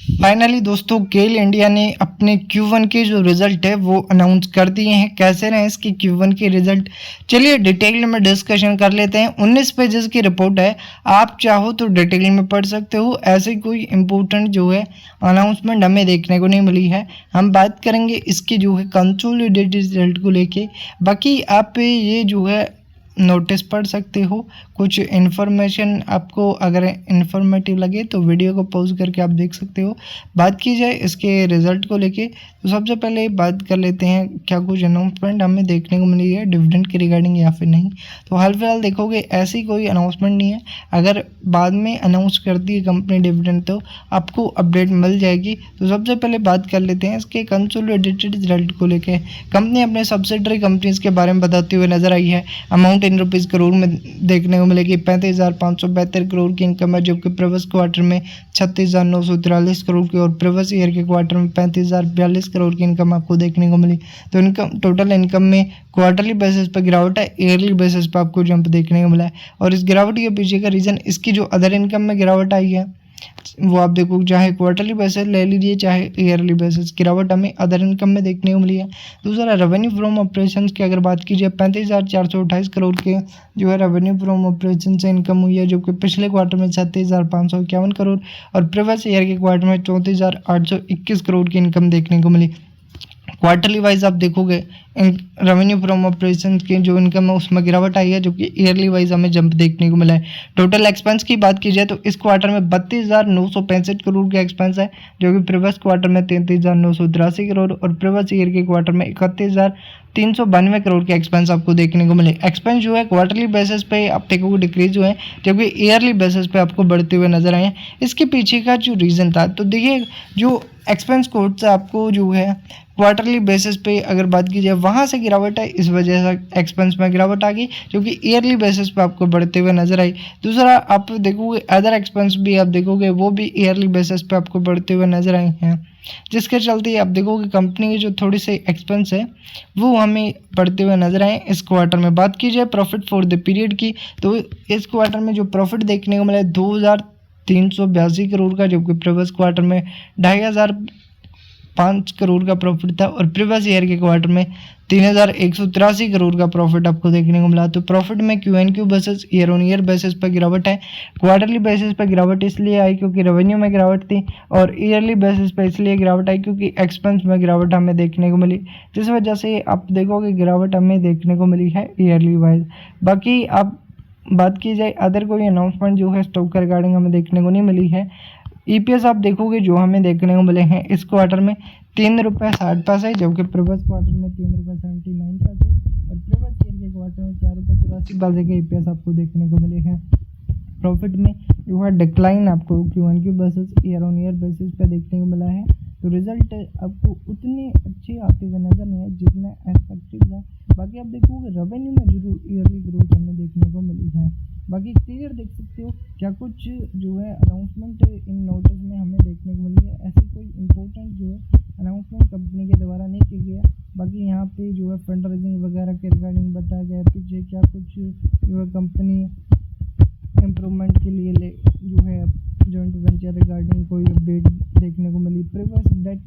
Finally दोस्तों गेल India ने अपने Q1 के जो रिजल्ट है वो अनाउंस कर दिए हैं। कैसे रहे इसके Q1 के रिजल्ट, चलिए डिटेल में डिस्कशन कर लेते हैं। 19 पेजेस की रिपोर्ट है, आप चाहो तो डिटेल में पढ़ सकते हो। ऐसे कोई इम्पोर्टेंट जो है अनाउंसमेंट हमें देखने को नहीं मिली है। हम बात करेंगे इसके जो है कंसोलिडेटेड रिजल्ट को लेके। बाकी आप ये जो है नोटिस पढ़ सकते हो। कुछ इन्फॉर्मेशन आपको अगर इन्फॉर्मेटिव लगे तो वीडियो को पॉज करके आप देख सकते हो। बात की जाए इसके रिज़ल्ट को लेके तो सबसे पहले बात कर लेते हैं क्या कुछ अनाउंसमेंट हमें देखने को मिली है डिविडेंड के रिगार्डिंग या फिर नहीं। तो हाल फिलहाल देखोगे ऐसी कोई अनाउंसमेंट नहीं है। अगर बाद में अनाउंस करती है कंपनी डिविडेंड तो आपको अपडेट मिल जाएगी। तो सबसे पहले बात कर लेते हैं इसके कंसोलिडेटेड रिजल्ट को लेके। कंपनी अपने सब्सिडरी कंपनीज के बारे में बताते हुए नजर आई है। अमाउंट इन रुपीज़ करोड़ में देखने को मिलेगी। 35,572 करोड़ की इनकम है, जबकि प्रीवियस क्वार्टर में 36,943 करोड़ की और प्रीवियस ईयर के क्वार्टर में 35,042 करोड़ की इनकम आपको देखने को मिली। तो इनकम टोटल इनकम में क्वार्टरली बेसिस पर गिरावट है, ईयरली बेसिस पर आपको जंप देखने को मिला है। और इस गिरावट के पीछे का रीज़न इसकी जो अदर इनकम में गिरावट आई है वो आप देखो, चाहे क्वार्टरली बेसिस ले लीजिए चाहे ईयरली बेसिस, गिरावट हमें अदर इनकम में देखने को मिली है। दूसरा रेवेन्यू फ्रॉम ऑपरेशंस की अगर बात कीजिए 35,428 करोड़ के जो है रेवेन्यू फ्रॉम ऑपरेशन से इनकम हुई है, जो कि पिछले क्वार्टर में 36,551 करोड़ और प्रीवियस ईयर के क्वार्टर में 34,821 करोड़ की इनकम देखने को मिली। क्वार्टरली वाइज आप देखोगे इन रेवेन्यू फ्रॉम ऑपरेशन की जो इनकम है उसमें गिरावट आई है, जो कि ईयरली वाइज हमें जंप देखने को मिला है। टोटल एक्सपेंस की बात की जाए तो इस क्वार्टर में 32,965 करोड़ के एक्सपेंस है, जो कि प्रीवियस क्वार्टर में 33,983 करोड़ और प्रीवियस ईयर के क्वार्टर में 31,392 करोड़ के एक्सपेंस आपको देखने को मिले। एक्सपेंस जो है क्वार्टरली बेसिस पे आप देखोगे डिक्रीज हुए हैं, जबकि ईयरली बेसिस पे आपको बढ़ते हुए नजर आए हैं। इसके पीछे का जो रीज़न था तो देखिए, जो एक्सपेंस कोड से आपको जो है क्वार्टरली बेसिस पे अगर बात की जाए वहाँ से गिरावट है, इस वजह से एक्सपेंस में गिरावट आ गई, जो कि ईयरली बेसिस पे आपको बढ़ते हुए नजर आई। दूसरा आप देखोगे अदर एक्सपेंस भी आप देखोगे वो भी ईयरली बेसिस पे आपको बढ़ते हुए नजर आए हैं, जिसके चलते आप देखोगे कंपनी की जो थोड़ी सी एक्सपेंस है वो हमें बढ़ते हुए नजर आए इस क्वार्टर में। बात की जाए प्रॉफिट फॉर द पीरियड की तो इस क्वार्टर में जो प्रॉफिट देखने को मिला है 2,382 करोड़ का, जबकि प्रीवियस क्वार्टर में 2,505 करोड़ का प्रॉफिट था और प्रीवियस ईयर के क्वार्टर में 3,183 करोड़ का प्रॉफिट आपको देखने को मिला। तो प्रॉफिट में Q on Q basis year on year basis पर गिरावट है। क्वार्टरली बेसिस पर गिरावट इसलिए आई क्योंकि रेवेन्यू में गिरावट थी, और ईयरली बेसिस पर इसलिए गिरावट आई क्योंकि एक्सपेंस में गिरावट हमें देखने को मिली, जिस वजह से आप देखोगे गिरावट हमें देखने को मिली है ईयरली वाइज। बाकी आप बात की जाए अदर कोई अनाउंसमेंट जो है स्टॉक के रिगार्डिंग हमें देखने को नहीं मिली है। ईपीएस आप देखोगे जो हमें देखने को मिले हैं इस क्वार्टर में 3 रुपये 60 पैसे, जबकि प्रीवियस क्वार्टर में 3 रुपये 79 पैसे और प्रीवियस ईयर के क्वार्टर में 4 रुपये 84 पैसे के ईपीएस आपको देखने को मिले हैं। प्रॉफिट में जो है डिक्लाइन आपको Q1 की basis year on year basis पे देखने को मिला है। तो रिजल्ट आपको उतने अच्छे आते हुए नजर नहीं है जितना एक्सपेक्टेड था। बाकी आप देखोगे रेवेन्यू में जरूर ईयरली ग्रोथ हमें देखने को मिली है। बाकी क्लियर देख सकते हो क्या कुछ जो है अनाउंसमेंट इन नोटिस में हमें देखने को मिली है। ऐसी कोई इंपॉर्टेंट जो है अनाउंसमेंट कंपनी के द्वारा नहीं की गया। बाकी यहाँ पे जो है फंड रेजिंग वगैरह के रिगार्डिंग बताया गया है, पीछे क्या कुछ जो है कंपनी इम्प्रूवमेंट के लिए जो है जॉइंट वेंचर रिगार्डिंग कोई अपडेट देखने को मिली। प्रीवियस डेट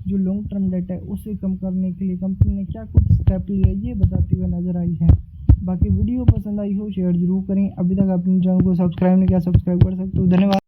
जो लॉन्ग टर्म डेट है उसे कम करने के लिए कंपनी ने क्या कुछ स्टेप लिया ये बताते हुए नजर आई है। बाकी वीडियो पसंद आई हो शेयर जरूर करें। अभी तक आपने चैनल को सब्सक्राइब नहीं किया सब्सक्राइब कर सकते हो। धन्यवाद।